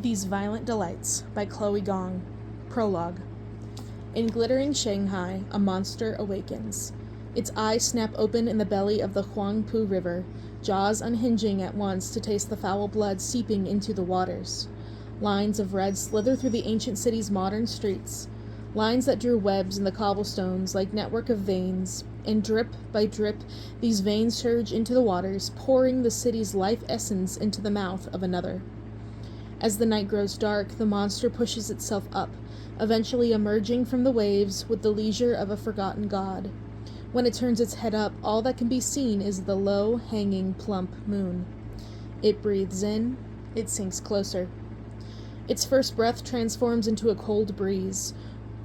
These Violent Delights by Chloe Gong. Prologue. In glittering Shanghai, a monster awakens. Its eyes snap open in the belly of the Huangpu River, jaws unhinging at once to taste the foul blood seeping into the waters. Lines of red slither through the ancient city's modern streets, lines that drew webs in the cobblestones like network of veins, and drip by drip these veins surge into the waters, pouring the city's life essence into the mouth of another. As the night grows dark, the monster pushes itself up, eventually emerging from the waves with the leisure of a forgotten god. When it turns its head up, all that can be seen is the low-hanging, plump moon. It breathes in, it sinks closer. Its first breath transforms into a cold breeze,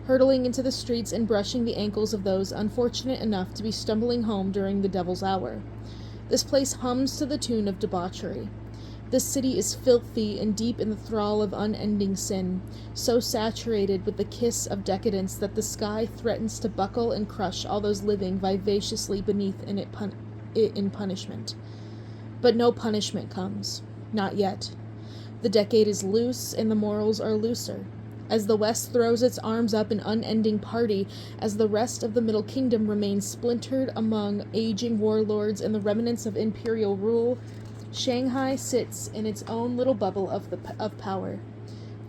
hurtling into the streets and brushing the ankles of those unfortunate enough to be stumbling home during the devil's hour. This place hums to the tune of debauchery. This city is filthy and deep in the thrall of unending sin, so saturated with the kiss of decadence that the sky threatens to buckle and crush all those living vivaciously beneath it in punishment. But no punishment comes. Not yet. The decade is loose and the morals are looser. As the West throws its arms up in unending party, as the rest of the Middle Kingdom remains splintered among aging warlords and the remnants of imperial rule, Shanghai sits in its own little bubble of power,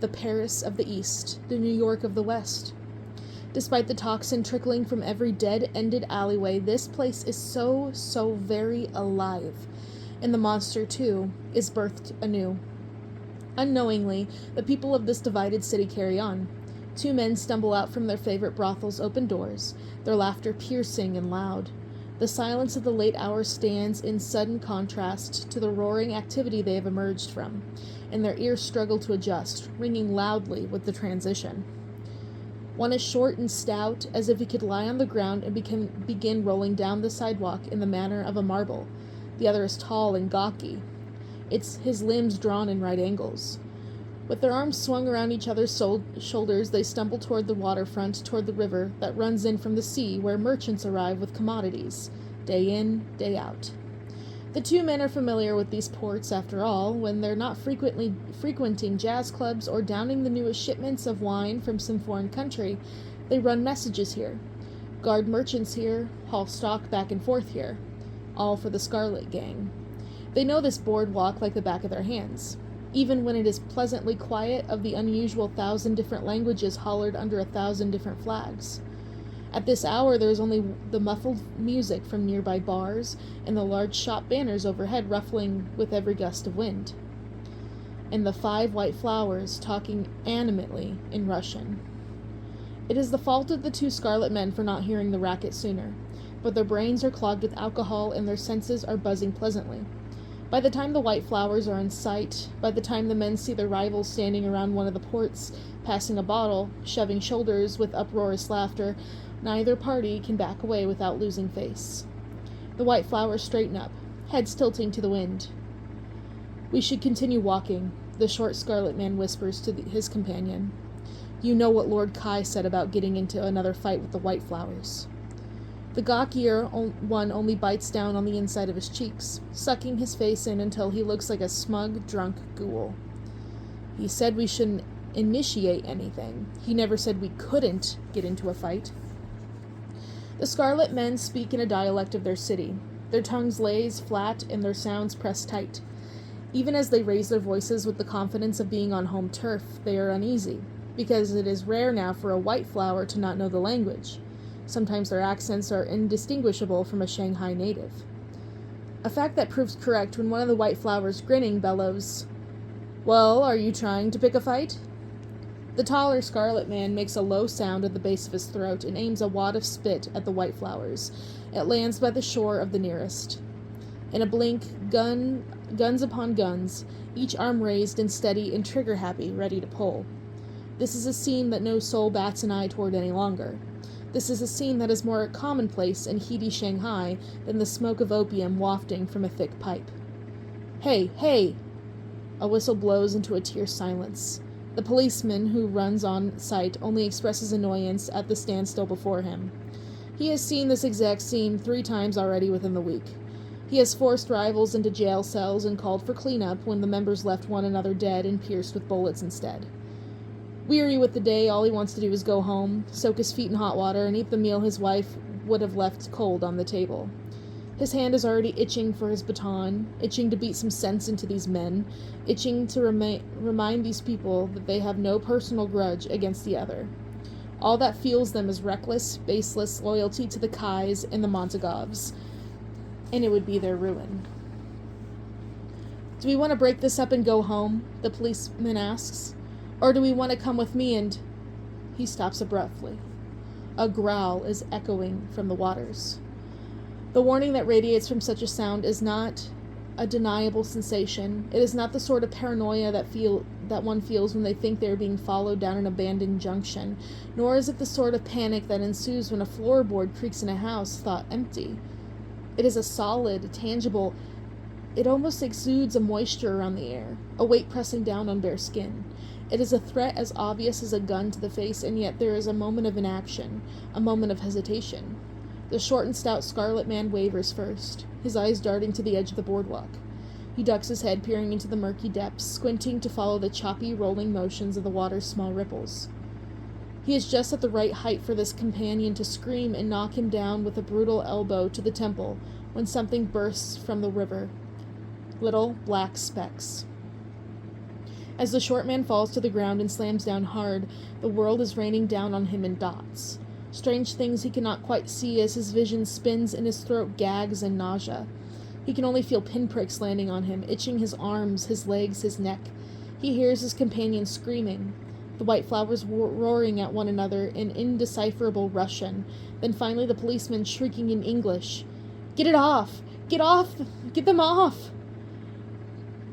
the Paris of the East, the New York of the West. Despite the toxin trickling from every dead-ended alleyway, this place is so very alive, and the monster, too, is birthed anew. Unknowingly, the people of this divided city carry on. Two men stumble out from their favorite brothel's open doors, their laughter piercing and loud. The silence of the late hour stands in sudden contrast to the roaring activity they have emerged from, and their ears struggle to adjust, ringing loudly with the transition. One is short and stout, as if he could lie on the ground and begin rolling down the sidewalk in the manner of a marble. The other is tall and gawky, his limbs drawn in right angles. With their arms swung around each other's shoulders, they stumble toward the waterfront, toward the river that runs in from the sea, where merchants arrive with commodities, day in, day out. The two men are familiar with these ports, after all. When they're not frequently frequenting jazz clubs or downing the newest shipments of wine from some foreign country, they run messages here, guard merchants here, haul stock back and forth here, all for the Scarlet Gang. They know this boardwalk like the back of their hands, even when it is pleasantly quiet of the unusual 1,000 different languages hollered under 1,000 different flags. At this hour there is only the muffled music from nearby bars and the large shop banners overhead ruffling with every gust of wind, and the 5 white flowers talking animately in Russian. It is the fault of the 2 scarlet men for not hearing the racket sooner, but their brains are clogged with alcohol and their senses are buzzing pleasantly. By the time the white flowers are in sight, by the time the men see their rivals standing around one of the ports, passing a bottle, shoving shoulders with uproarious laughter, neither party can back away without losing face. The white flowers straighten up, heads tilting to the wind. "We should continue walking," the short scarlet man whispers to his companion. "You know what Lord Kai said about getting into another fight with the white flowers." The gawkier one only bites down on the inside of his cheeks, sucking his face in until he looks like a smug, drunk ghoul. "He said we shouldn't initiate anything. He never said we couldn't get into a fight." The scarlet men speak in a dialect of their city. Their tongues lays flat and their sounds press tight. Even as they raise their voices with the confidence of being on home turf, they are uneasy, because it is rare now for a white flower to not know the language. Sometimes their accents are indistinguishable from a Shanghai native. A fact that proves correct when one of the white flowers, grinning, bellows, "Well, are you trying to pick a fight?" The taller scarlet man makes a low sound at the base of his throat and aims a wad of spit at the white flowers. It lands by the shore of the nearest. In a blink, guns upon guns, each arm raised and steady and trigger-happy, ready to pull. This is a scene that no soul bats an eye toward any longer. This is a scene that is more commonplace in heady Shanghai than the smoke of opium wafting from a thick pipe. "Hey, hey!" A whistle blows into a tear silence. The policeman who runs on sight only expresses annoyance at the standstill before him. He has seen this exact scene 3 times already within the week. He has forced rivals into jail cells and called for cleanup when the members left one another dead and pierced with bullets instead. Weary with the day, all he wants to do is go home, soak his feet in hot water, and eat the meal his wife would have left cold on the table. His hand is already itching for his baton, itching to beat some sense into these men, itching to remind these people that they have no personal grudge against the other. All that fuels them is reckless, baseless loyalty to the Kais and the Montagovs, and it would be their ruin. "Do we want to break this up and go home?" the policeman asks. "Or do we want to come with me and—" He stops abruptly. A growl is echoing from the waters. The warning that radiates from such a sound is not a deniable sensation. It is not the sort of paranoia that one feels when they think they are being followed down an abandoned junction, nor is it the sort of panic that ensues when a floorboard creaks in a house thought empty. It is a solid, tangible. It almost exudes a moisture around the air, a weight pressing down on bare skin. It is a threat as obvious as a gun to the face, and yet there is a moment of inaction, a moment of hesitation. The short and stout scarlet man wavers first, his eyes darting to the edge of the boardwalk. He ducks his head, peering into the murky depths, squinting to follow the choppy, rolling motions of the water's small ripples. He is just at the right height for this companion to scream and knock him down with a brutal elbow to the temple when something bursts from the river. Little black specks. As the short man falls to the ground and slams down hard, the world is raining down on him in dots. Strange things he cannot quite see as his vision spins and his throat gags in nausea. He can only feel pinpricks landing on him, itching his arms, his legs, his neck. He hears his companion screaming, the white flowers roaring at one another in indecipherable Russian, then finally the policeman shrieking in English, "Get it off! Get off! Get them off!"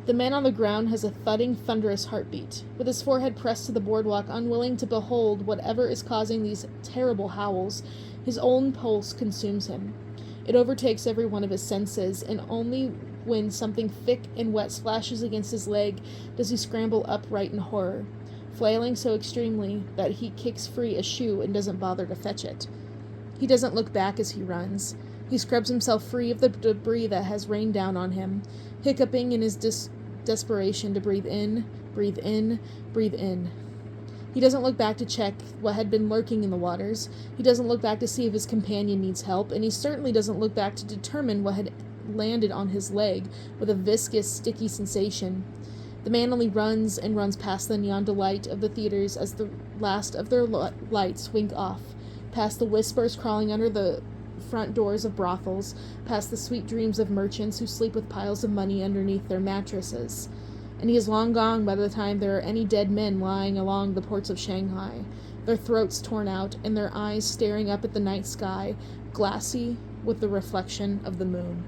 The man on the ground has a thudding, thunderous heartbeat. With his forehead pressed to the boardwalk, unwilling to behold whatever is causing these terrible howls, his own pulse consumes him. It overtakes every one of his senses, and only when something thick and wet splashes against his leg does he scramble upright in horror, flailing so extremely that he kicks free a shoe and doesn't bother to fetch it. He doesn't look back as he runs. He scrubs himself free of the debris that has rained down on him, hiccuping in his desperation to breathe in, breathe in, breathe in. He doesn't look back to check what had been lurking in the waters. He doesn't look back to see if his companion needs help, and he certainly doesn't look back to determine what had landed on his leg with a viscous, sticky sensation. The man only runs and runs past the neon delight of the theaters as the last of their lights wink off, past the whispers crawling under the front doors of brothels, past the sweet dreams of merchants who sleep with piles of money underneath their mattresses. And he is long gone by the time there are any dead men lying along the ports of Shanghai, their throats torn out and their eyes staring up at the night sky, glassy with the reflection of the moon.